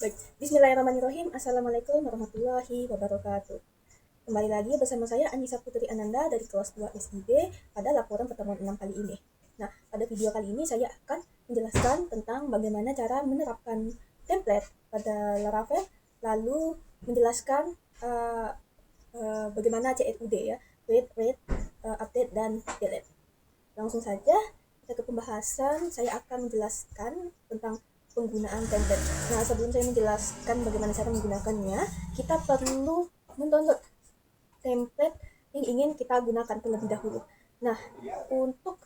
Baik, Bismillahirrahmanirrahim. Assalamualaikum warahmatullahi wabarakatuh. Kembali lagi bersama saya Anissa Putri Ananda dari kelas 2 SIB pada laporan pertemuan 6 kali ini. Nah, pada video kali ini saya akan menjelaskan tentang bagaimana cara menerapkan template pada Laravel, lalu menjelaskan bagaimana CRUD ya, create, read, update, dan delete. Langsung saja kita ke pembahasan. Saya akan menjelaskan tentang penggunaan template. Nah, sebelum saya menjelaskan bagaimana cara menggunakannya, kita perlu mendownload template yang ingin kita gunakan terlebih dahulu. Nah, untuk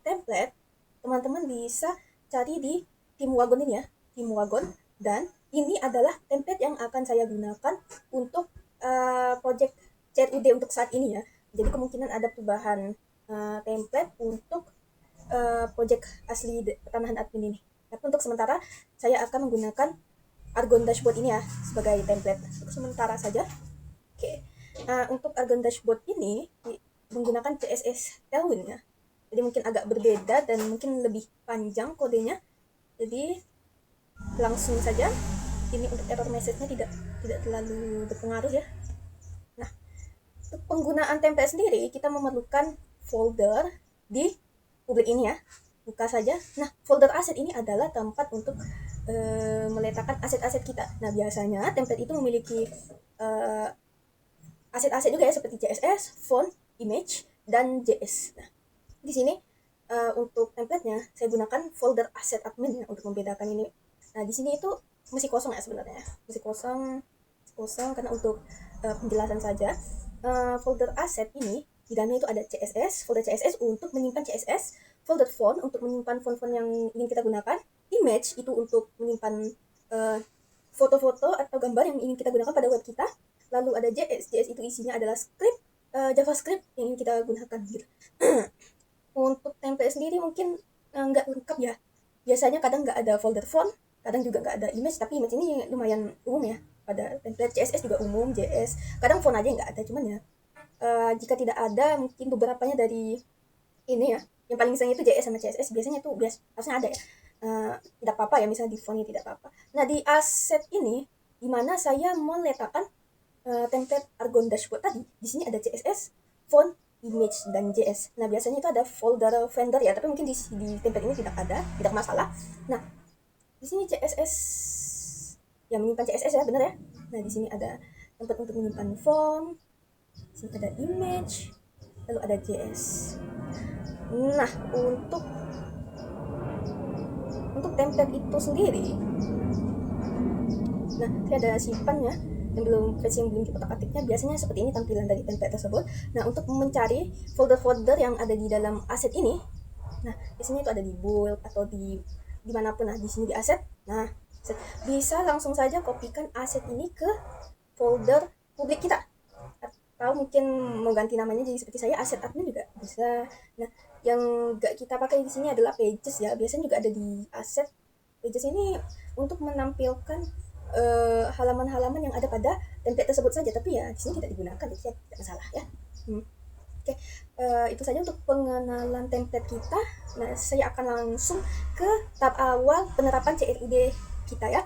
template, teman-teman bisa cari di TeamWagon ini ya, TeamWagon, dan ini adalah template yang akan saya gunakan untuk project CRUD untuk saat ini ya. Jadi kemungkinan ada perubahan template untuk project asli pertanahan admin ini. Tapi untuk sementara saya akan menggunakan Argon Dashboard ini ya sebagai template untuk sementara saja. Oke. Untuk Argon Dashboard ini menggunakan CSS Tailwind ya. Jadi mungkin agak berbeda dan mungkin lebih panjang kodenya. Jadi langsung saja. Ini untuk error message-nya tidak terlalu berpengaruh ya. Nah, untuk penggunaan template sendiri kita memerlukan folder di publik ini ya. Buka saja. Nah, folder aset ini adalah tempat untuk meletakkan aset-aset kita. Nah, biasanya template itu memiliki aset-aset juga ya, seperti CSS, font, image, dan JS. Nah, di sini untuk template-nya saya gunakan folder aset admin ya untuk membedakan ini. Nah, di sini itu masih kosong ya sebenarnya. Masih kosong karena untuk penjelasan saja. Folder aset ini di dalamnya itu ada CSS, folder CSS untuk menyimpan CSS, folder font untuk menyimpan font-font yang ingin kita gunakan, image itu untuk menyimpan foto-foto atau gambar yang ingin kita gunakan pada web kita, lalu ada JS itu isinya adalah script JavaScript yang ingin kita gunakan gitu. Untuk template sendiri mungkin nggak lengkap ya, biasanya kadang nggak ada folder font, kadang juga nggak ada image, tapi image ini lumayan umum ya pada template. CSS juga umum, JS kadang font aja nggak ada, cuman ya jika tidak ada mungkin beberapanya dari ini ya, yang paling sering itu JS sama CSS biasanya tuh harusnya ada ya. Tidak apa-apa ya, misalnya di fontnya tidak apa-apa. Nah, di aset ini dimana saya meletakkan template Argon Dashboard tadi, di sini ada CSS, font, image, dan JS. Nah, biasanya itu ada folder vendor ya, tapi mungkin di template ini tidak ada, tidak masalah. Nah, di sini CSS yang menyimpan CSS ya, benar ya. Nah, di sini ada tempat untuk menyimpan font, di sini ada image, lalu ada JS. Nah, untuk template itu sendiri, nah, ini ada simpan ya, versi yang belum dikotak-atiknya. Biasanya seperti ini tampilan dari template tersebut. Nah, untuk mencari folder-folder yang ada di dalam aset ini, nah, biasanya itu ada di build atau di dimanapun. Nah, di sini di aset. Nah, bisa langsung saja kopikan aset ini ke folder publik kita, atau mungkin mau ganti namanya jadi seperti saya, aset admin juga bisa. Nah, yang gak kita pakai di sini adalah pages ya. Biasanya juga ada di aset. Pages ini untuk menampilkan halaman-halaman yang ada pada template tersebut saja, tapi ya di sini tidak digunakan, jadi tidak masalah ya. Oke, itu saja untuk pengenalan template kita. Nah, saya akan langsung ke tahap awal penerapan CRUD kita ya.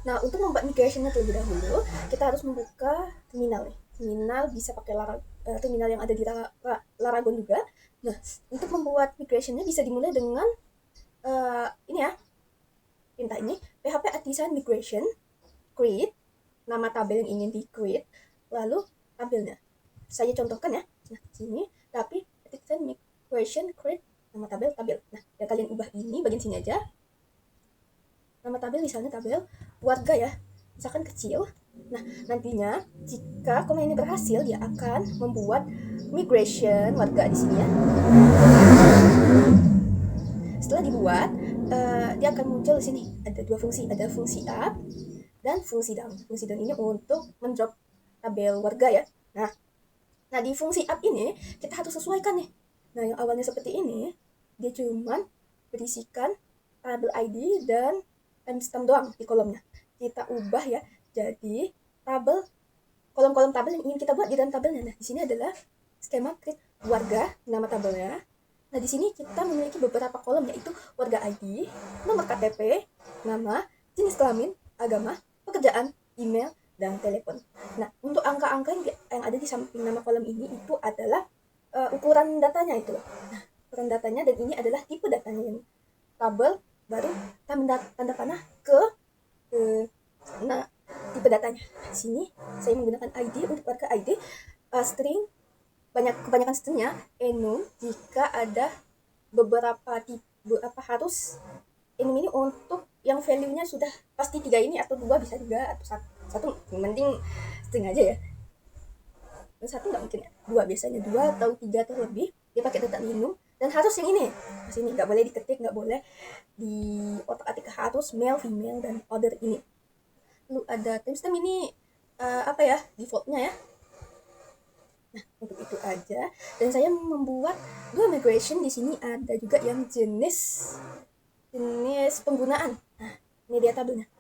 Nah, untuk membuat migration-nya terlebih dahulu, kita harus membuka terminal nih. Terminal bisa pakai terminal yang ada di Laragon juga. Nah, untuk membuat migration-nya bisa dimulai dengan ini ya, perintah ini, PHP artisan migration, create, nama tabel yang ingin di-create, lalu tabelnya. Saya contohkan ya. Nah, sini, tapi artisan migration, create, nama tabel. Nah, yang kalian ubah ini bagian sini aja. Nama tabel misalnya tabel warga ya, misalkan kecil. Nah, nantinya jika komen ini berhasil, dia akan membuat migration warga di sini ya. Setelah dibuat, dia akan muncul di sini. Ada dua fungsi, ada fungsi up dan fungsi down. Fungsi down ini untuk mendrop tabel warga ya. Nah, di fungsi up ini kita harus sesuaikan nih. Nah, yang awalnya seperti ini, dia cuman berisikan tabel ID dan timestamp doang di kolomnya. Kita ubah ya, jadi kolom-kolom tabel yang ingin kita buat di dalam tabelnya. Nah, di sini adalah skema create warga, nama tabelnya. Nah, di sini kita memiliki beberapa kolom, yaitu warga ID, nomor KTP, nama, jenis kelamin, agama, pekerjaan, email, dan telepon. Nah, untuk angka-angka yang ada di samping nama kolom ini itu adalah ukuran datanya itu. Nah, ukuran datanya, dan ini adalah tipe datanya yang tabel, baru tanda panah ke nah, tipe datanya. Di sini saya menggunakan ID untuk warga ID, string, kebanyakan stringnya enum. Jika ada beberapa tipe harus enum ini untuk yang value-nya sudah pasti 3 ini, atau 2 bisa juga, atau satu mending string aja ya. Satu nggak mungkin ya, 2 biasanya, 2 atau 3 atau lebih dia pakai data enum. Dan harus yang ini, di sini nggak boleh diketik, nggak boleh di otak-atik, harus male, female, dan order ini. Lalu ada timestamp ini defaultnya ya. Nah, untuk itu aja. Dan saya membuat 2 migration. Di sini ada juga yang jenis penggunaan. Nah, ini dia tabelnya.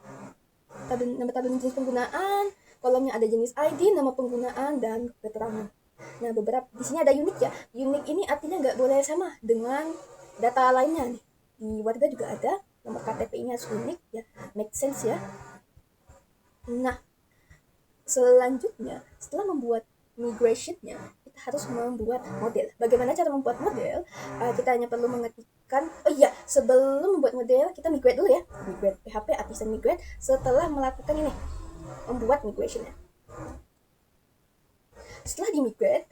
Nama tabel jenis penggunaan, kolomnya ada jenis ID, nama penggunaan, dan keterangan. Nah, beberapa di sini ada unik ya. Unik ini artinya nggak boleh sama dengan data lainnya nih. Di warga juga ada, nomor KTP-nya harus unik ya, make sense ya. Nah, selanjutnya setelah membuat migration-nya, kita harus membuat model. Bagaimana cara membuat model? Kita hanya perlu mengetikkan, sebelum membuat model kita migrate dulu ya. Migrate PHP artisan migrate. Setelah melakukan ini, membuat migration-nya. Setelah di migrate,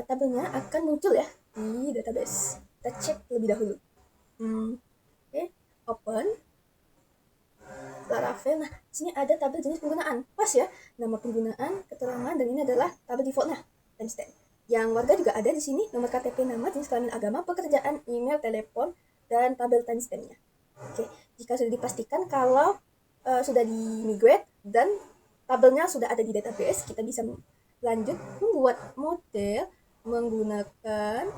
tabelnya akan muncul ya di database. Kita cek lebih dahulu. Open Laravel. Nah, sini ada tabel jenis penggunaan. Pas ya, nama penggunaan, keterangan, dan ini adalah tabel defaultnya, timestamp. Yang warga juga ada di sini, nomor KTP, nama, jenis kelamin, agama, pekerjaan, email, telepon, dan tabel timestampnya. Oke, jika sudah dipastikan kalau sudah di migrate dan tabelnya sudah ada di database, kita bisa lanjut membuat model menggunakan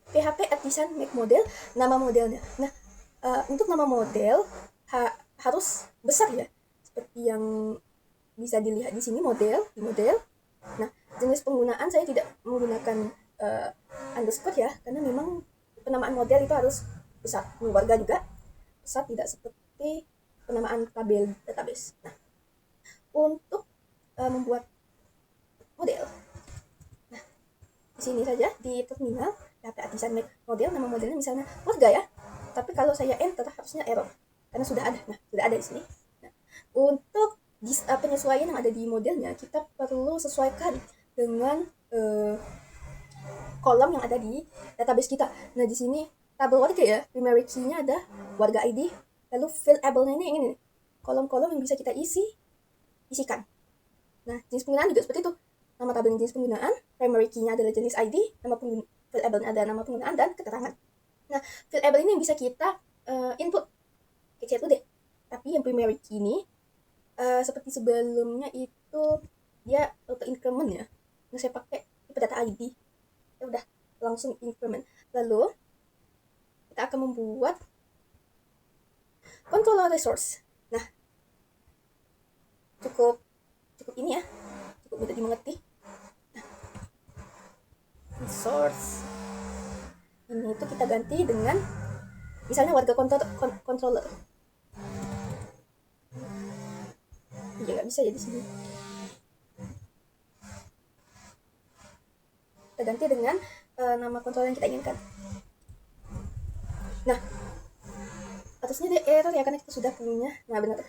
PHP artisan make model, nama modelnya. Nah, untuk nama model harus besar ya, seperti yang bisa dilihat di sini, model. Nah, jenis penggunaan saya tidak menggunakan underscore ya, karena memang penamaan model itu harus besar. Warga juga besar, tidak seperti penamaan tabel database. Nah, untuk membuat model, nah di sini saja di terminal PHP artisan make model, nama modelnya misalnya warga ya. Tapi kalau saya enter harusnya error karena sudah ada. Nah, sudah ada di sini. Nah, untuk penyesuaian yang ada di modelnya, kita perlu sesuaikan dengan kolom yang ada di database kita. Nah, di sini tabel warga ya, primary key-nya ada warga ID, lalu fillable-nya ini nih, kolom-kolom yang bisa kita isikan. Nah, jenis penggunaan juga seperti itu. Nama tabel jenis penggunaan, primary key-nya adalah jenis ID, nama fillable-nya ada nama penggunaan dan keterangan. Nah, fillable ini bisa kita input ke CRUD. Tapi yang primary key ini seperti sebelumnya itu dia auto increment ya. Nah, saya pakai tipe data ID. Ya udah langsung increment. Lalu kita akan membuat controller resource. Nah, cukup ini ya. Cukup mudah dimengerti. Nah, resource ini itu kita ganti dengan misalnya warga controller. Ya nggak bisa ya di sini. Kita ganti dengan nama controller yang kita inginkan. Nah, atasnya ada error ya karena kita sudah punya. Nah, benar.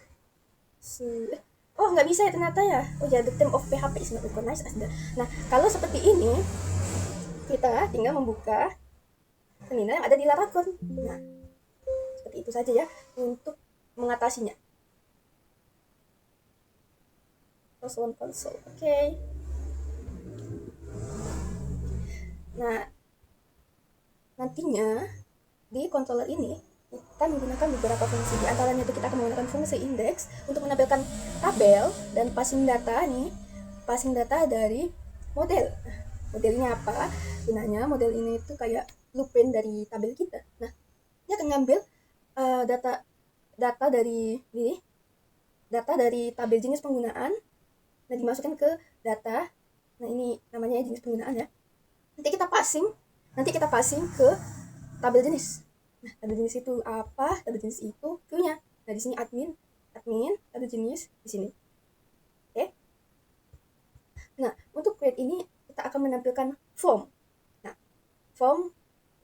Nggak bisa ya ternyata ya. The term of PHP is not recognized as the. Nah, kalau seperti ini, kita tinggal membuka terminal yang ada di Laravel. Nah, seperti itu saja ya untuk mengatasinya. Console. Oke. Nah, nantinya di controller ini kita menggunakan beberapa fungsi. Di antaranya itu kita akan menggunakan fungsi index untuk menampilkan tabel dan passing data nih. Passing data dari model. Nah, modelnya apa? Gunanya model ini itu kayak blueprint dari tabel kita. Nah, dia akan ngambil data dari tabel jenis penggunaan. Nah, dimasukkan ke data. Nah, ini namanya jenis penggunaan ya. Nanti kita passing ke tabel jenis. Nah, tanda jenis itu apa? Tanda jenis itu view-nya. Nah, di sini admin, tanda jenis di sini. Oke. Nah, untuk create ini kita akan menampilkan form. Nah, form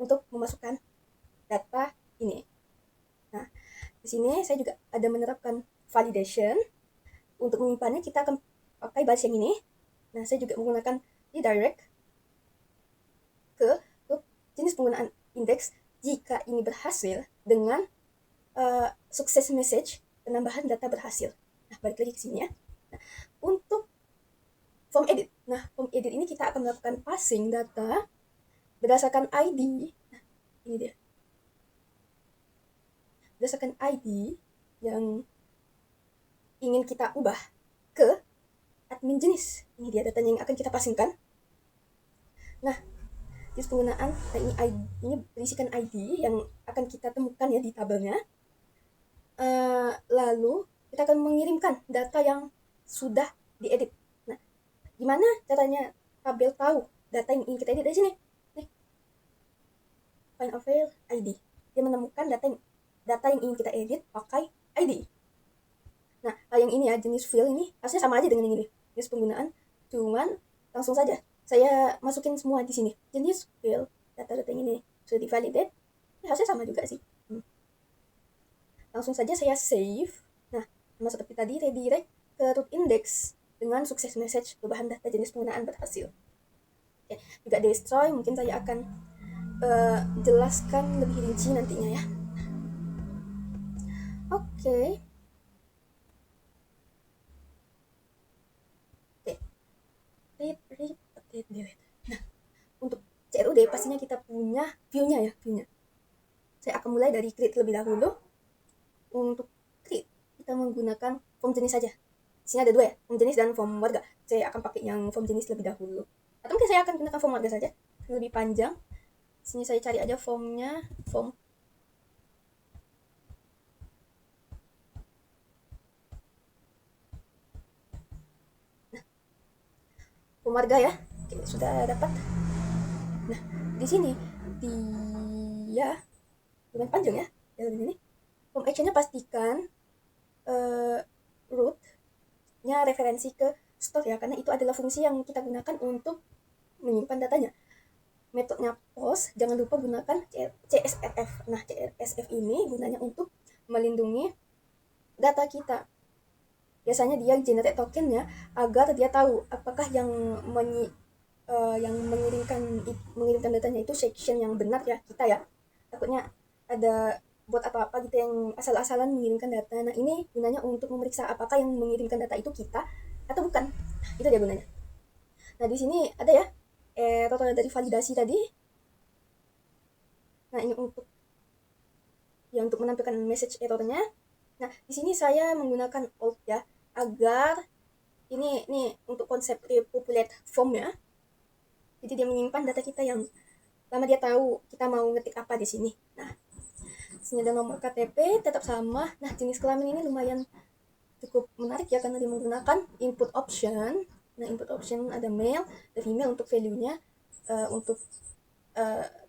untuk memasukkan data ini. Nah, di sini saya juga ada menerapkan validation. Untuk menyimpannya kita akan pakai baris yang ini. Nah, saya juga menggunakan redirect ke jenis penggunaan indeks jika ini berhasil dengan success message penambahan data berhasil. Nah, balik lagi ke sini ya. Nah, untuk form edit. Nah, form edit ini kita akan melakukan passing data berdasarkan ID. Nah, ini dia. Berdasarkan ID yang ingin kita ubah ke admin jenis. Ini dia datanya yang akan kita passingkan. Nah, jenis penggunaan, nah ini berisikan ID yang akan kita temukan ya di tabelnya. Lalu kita akan mengirimkan data yang sudah diedit. Nah, gimana caranya tabel tahu data yang ingin kita edit dari sini? Nih, find a file ID. Dia menemukan data yang ingin kita edit pakai ID. Nah, yang ini ya, jenis file ini harusnya sama aja dengan yang ini. Jenis penggunaan, cuman langsung saja saya masukin semua di sini. Jenis file, data-data yang ini sudah divalidate, ya harusnya sama juga sih. Langsung saja saya save. Nah, sama seperti tadi, redirect ke root index dengan success message perubahan data jenis penggunaan berhasil. Oke, juga destroy, mungkin saya akan jelaskan lebih rinci nantinya ya. Oke. Delete. Nah, untuk CRUD pastinya kita punya view-nya ya, view-nya. Saya akan mulai dari create lebih dahulu. Untuk create, kita menggunakan form jenis saja. Di sini ada dua ya, form jenis dan form warga. Saya akan pakai yang form jenis lebih dahulu. Atau mungkin saya akan gunakan form warga saja, lebih panjang. Di sini saya cari aja formnya, form. Nah, form warga ya. Oke, sudah dapat. Nah, di sini dia bukan panjang ya. Di sini form action-nya pastikan root-nya referensi ke store ya, karena itu adalah fungsi yang kita gunakan untuk menyimpan datanya. Metodenya post, jangan lupa gunakan CSRF. Nah, CSRF ini gunanya untuk melindungi data kita. Biasanya dia generate tokennya agar dia tahu apakah yang mengirimkan datanya itu section yang benar ya, kita ya. Takutnya ada buat apa-apa gitu yang asal-asalan mengirimkan data. Nah, ini gunanya untuk memeriksa apakah yang mengirimkan data itu kita atau bukan. Itu dia gunanya. Nah, di sini ada ya total dari validasi tadi. Nah, ini untuk menampilkan message errornya. Nah, di sini saya menggunakan alt ya, agar ini untuk konsep repopulate form ya. Jadi dia menyimpan data kita yang lama, dia tahu kita mau ngetik apa di sini. Nah, di sini ada nomor KTP tetap sama. Nah, jenis kelamin ini lumayan cukup menarik ya, karena dia menggunakan input option. Nah, input option ada male dan female untuk value-nya. Untuk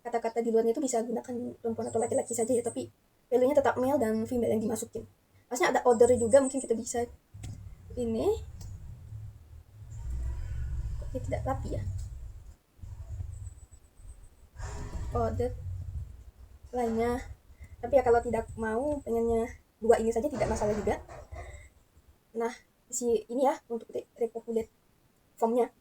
kata-kata di luarnya itu bisa gunakan perempuan atau laki-laki saja ya, tapi value-nya tetap male dan female yang dimasukin. Maksudnya ada order juga, mungkin kita bisa ini tidak rapi ya, order lainnya. Tapi ya kalau tidak mau, pengennya dua ini saja tidak masalah juga. Nah, ini ya untuk repopulate formnya.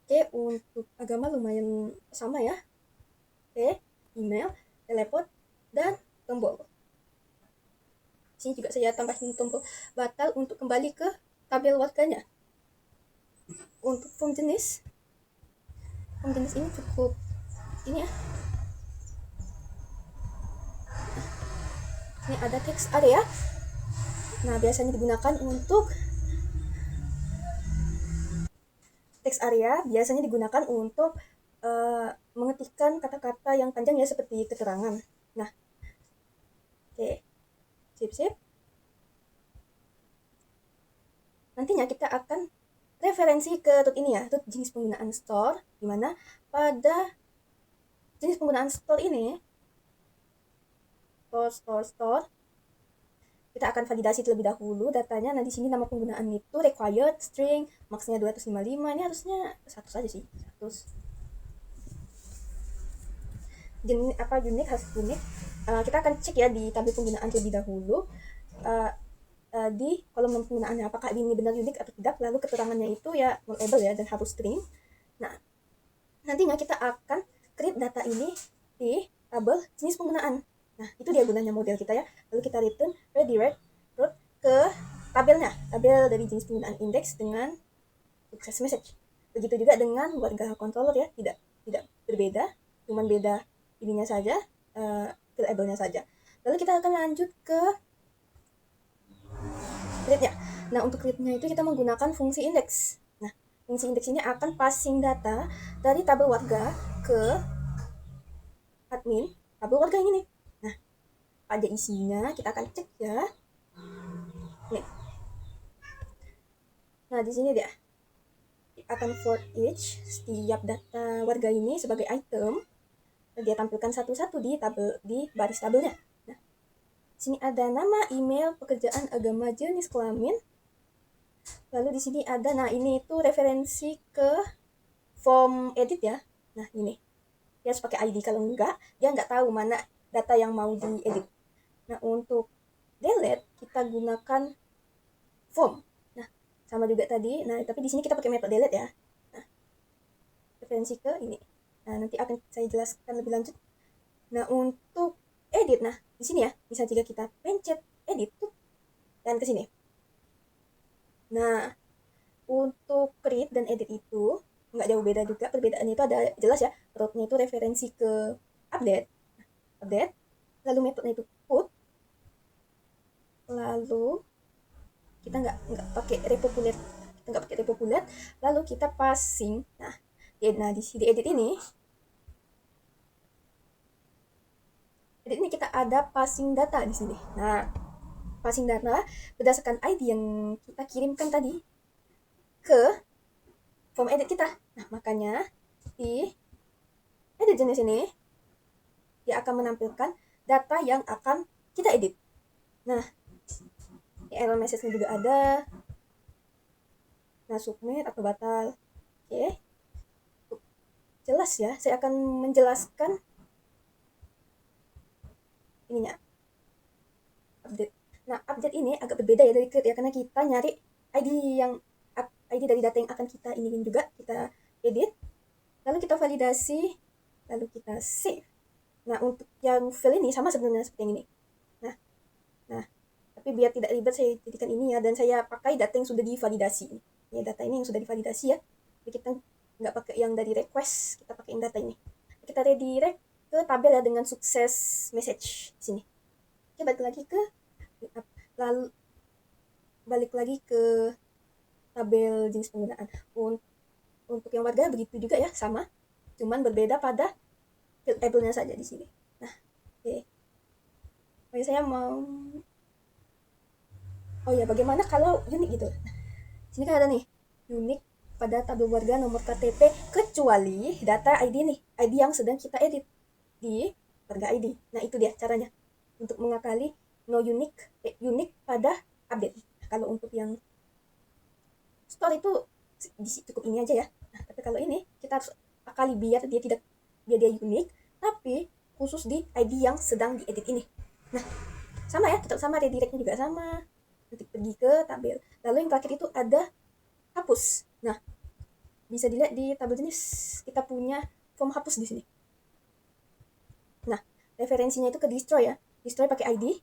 Oke, untuk agama lumayan sama ya. Oke, email, telepon, dan tombol. Sini juga saya tambahin tombol batal untuk kembali ke tabel warganya. Untuk form jenis ini cukup ini ya. Ini ada text area. Nah, biasanya digunakan untuk text area, biasanya digunakan untuk mengetikkan kata-kata yang panjang ya, seperti keterangan. Nah, oke, sip. Nantinya kita akan referensi ke root ini ya, root jenis penggunaan store, dimana pada jenis penggunaan store ini, store, kita akan validasi terlebih dahulu datanya. Nah, di sini nama penggunaan itu required string, max-nya 255. Ini harusnya 100 saja sih, 100. Jenis apa unik, harus unik. Kita akan cek ya di tabel penggunaan terlebih dahulu. Di kolom penggunaannya apakah ini benar unik atau tidak, lalu keterangannya itu ya label ya dan harus string. Nah, nantinya kita akan create data ini di tabel jenis penggunaan. Nah, itu dia gunanya model kita ya. Lalu kita return redirect route ke tabelnya, tabel dari jenis penggunaan index dengan success message. Begitu juga dengan warga controller ya, tidak berbeda, cuman beda ininya saja, variable-nya saja. Lalu kita akan lanjut ke read-nya. Nah, untuk read-nya itu kita menggunakan fungsi index. Nah, fungsi index ini akan passing data dari tabel warga ke admin tabel warga ini nih. Nah, pada isinya kita akan cek ya. Nih. Nah, di sini dia akan for each setiap data warga ini sebagai item, dia tampilkan satu-satu di tabel, di baris tabelnya. Nah, sini ada nama, email, pekerjaan, agama, jenis kelamin. Lalu di sini ada, nah ini itu referensi ke form edit ya. Nah, ini dia harus pakai ID, kalau enggak dia nggak tahu mana data yang mau diedit. Nah, untuk delete kita gunakan form. Nah, sama juga tadi. Nah, tapi di sini kita pakai method delete ya. Nah, referensi ke ini. Nah, nanti akan saya jelaskan lebih lanjut. Nah, untuk edit, nah di sini ya, bisa jika kita pencet edit tuh dan ke sini. Nah, untuk create dan edit itu nggak jauh beda juga. Perbedaannya itu ada jelas ya. Root-nya itu referensi ke update, lalu metodenya itu put, lalu kita nggak pakai repopulate, lalu kita passing. Nah, di edit ini kita ada passing data di sini. Nah, passing data berdasarkan ID yang kita kirimkan tadi ke form edit kita. Nah, makanya di edit jenis ini dia akan menampilkan data yang akan kita edit. Nah, error message-nya juga ada. Nah, submit atau batal. Oke. Jelas ya, saya akan menjelaskan ininya. Update. Nah, update ini agak berbeda ya dari create ya, karena kita nyari ID dari data yang akan kita iniin juga, kita edit, lalu kita validasi, lalu kita save. Nah, untuk yang file ini sama sebenarnya seperti yang ini. Nah, tapi biar tidak ribet saya jadikan ini ya, dan saya pakai data yang sudah divalidasi. Ya, data ini yang sudah divalidasi ya. Jadi kita nggak pakai yang dari request, kita pakai yang data ini. Kita redirect ke tabel ya dengan sukses message di sini. Oke, balik lagi ke tabel jenis penggunaan. Untuk yang warga begitu juga ya, sama, cuman berbeda pada field labelnya saja di sini. Nah, oke. Saya mau bagaimana kalau unik gitu. Nah, sini kan ada nih unik pada tabel warga nomor KTP kecuali data ID nih, ID yang sedang kita edit di warga ID. Nah, itu dia caranya untuk mengakali no unique pada update. Nah, kalau untuk yang store itu cukup ini aja ya. Nah, tapi kalau ini kita harus akali biar dia unik, tapi khusus di ID yang sedang diedit ini. Nah, sama ya, tetap sama, redirectnya juga sama. Nanti pergi ke tabel. Lalu yang terakhir itu ada hapus. Nah, bisa dilihat di tabel jenis kita punya form hapus di sini. Nah, referensinya itu ke destroy ya. Destroy pakai ID.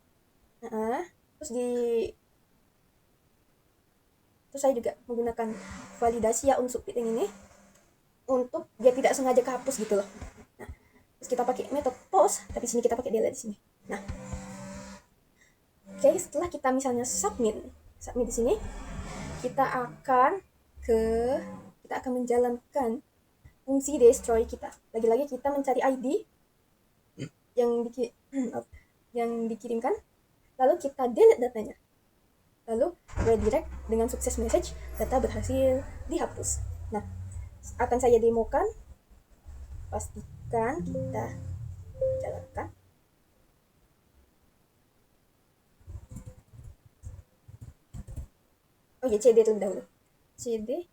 Terus saya juga menggunakan validasi ya untuk yang ini, untuk dia tidak sengaja kehapus gitu loh. Nah, terus kita pakai metode post, tapi sini kita pakai delete di sini. Nah, oke, setelah kita misalnya submit di sini, kita akan menjalankan fungsi destroy kita. Lagi-lagi kita mencari ID yang dikirimkan, lalu kita delete datanya. Lalu redirect dengan sukses message, data berhasil dihapus. Nah, akan saya demokan. Pastikan aktifkan, kita jalankan. Oh ya, CD terlebih dahulu. CD.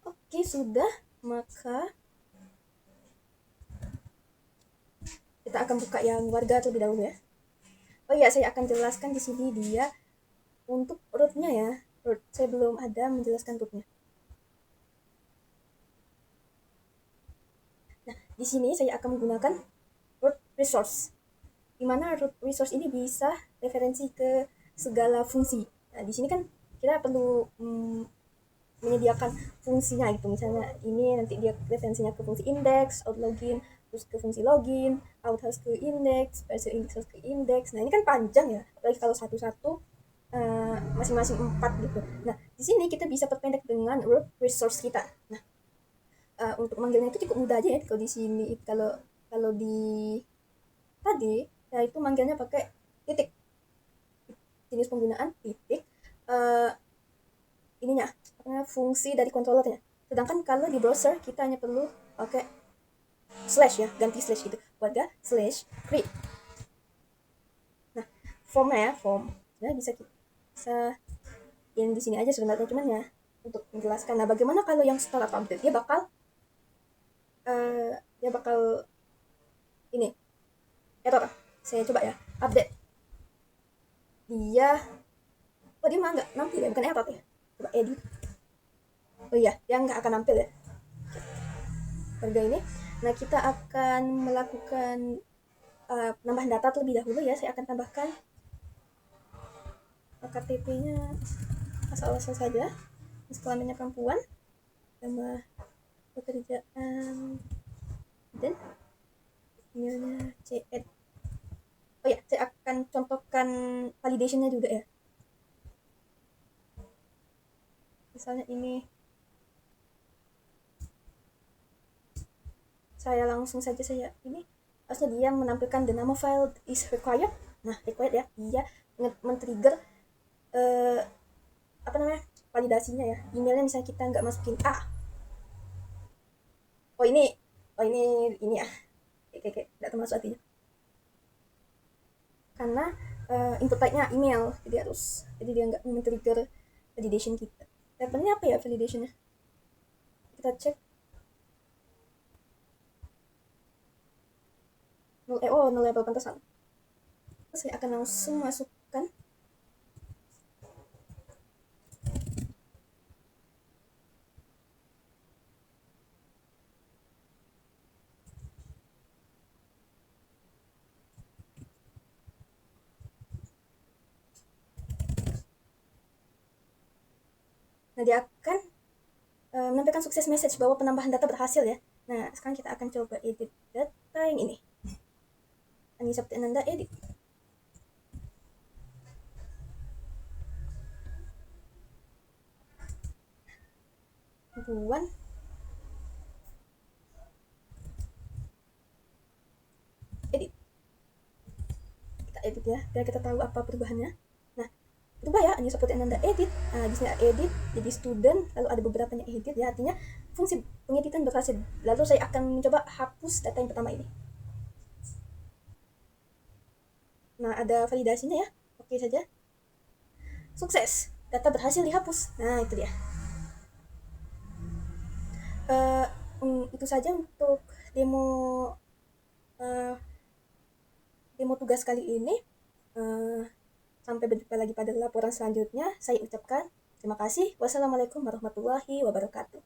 Oke, sudah. Maka kita akan buka yang warga terlebih dahulu ya. Oh iya, saya akan jelaskan di sini dia untuk rootnya ya. Root, saya belum ada menjelaskan rootnya. Nah, di sini saya akan menggunakan root resource, di mana root resource ini bisa referensi ke segala fungsi. Nah, di sini kan kita perlu menyediakan fungsinya gitu. Misalnya ini nanti dia referensinya ke fungsi index, out login, terus ke fungsi login, out harus ke index, special index harus ke index. Nah, ini kan panjang ya, apalagi kalau satu-satu masing-masing 4 gitu. Nah, di sini kita bisa perpendek dengan root resource kita. Nah, untuk manggilnya itu cukup mudah aja ya. Kalau di sini, kalau di tadi ya itu manggilnya pakai titik, jenis penggunaan titik, ininya apa namanya, fungsi dari controllernya. Sedangkan kalau di browser kita hanya perlu pakai slash ya, ganti slash gitu, warga slash create. Nah, formnya ya, form sebenarnya bisa yang di sini aja sebenarnya, cuman ya untuk menjelaskan. Nah, bagaimana kalau yang setelah update dia bakal ini error. Saya coba ya, update. Dia mah nggak nampil ya, bukan error ya. Coba edit. Oh iya, dia nggak akan nampil ya harga ini. Nah, kita akan melakukan penambahan data terlebih dahulu ya. Saya akan tambahkan KTP-nya asal-asal saja, kelaminnya perempuan, nama pekerjaan, dan emailnya CN. Oh ya, saya akan contohkan validation-nya juga ya. Misalnya ini, saya langsung saja ini harusnya dia menampilkan the nama file is required. Nah, required ya, dia men-trigger apa namanya, validasinya ya. Emailnya misalnya kita nggak masukin A. ini ya, oke, nggak termasuk artinya karena input type-nya email, jadi dia nggak men-trigger validation kita. Levelnya apa ya validationnya? Kita cek. No level pantasan. Saya akan langsung masukkan. Nah, dia akan menampilkan sukses message bahwa penambahan data berhasil ya. Nah, sekarang kita akan coba edit data yang ini. Anissa Ananda edit. Buan. Edit. Kita edit ya, biar kita tahu apa perubahannya. Nah, berubah ya, Anissa Ananda edit. Nah, di sini edit jadi student, lalu ada beberapa yang edit ya, artinya fungsi pengeditan berhasil. Lalu saya akan mencoba hapus data yang pertama ini. Nah, ada validasinya ya. Oke saja. Sukses. Data berhasil dihapus. Nah, itu dia. Itu saja untuk demo tugas kali ini. Sampai berjumpa lagi pada laporan selanjutnya. Saya ucapkan terima kasih. Wassalamualaikum warahmatullahi wabarakatuh.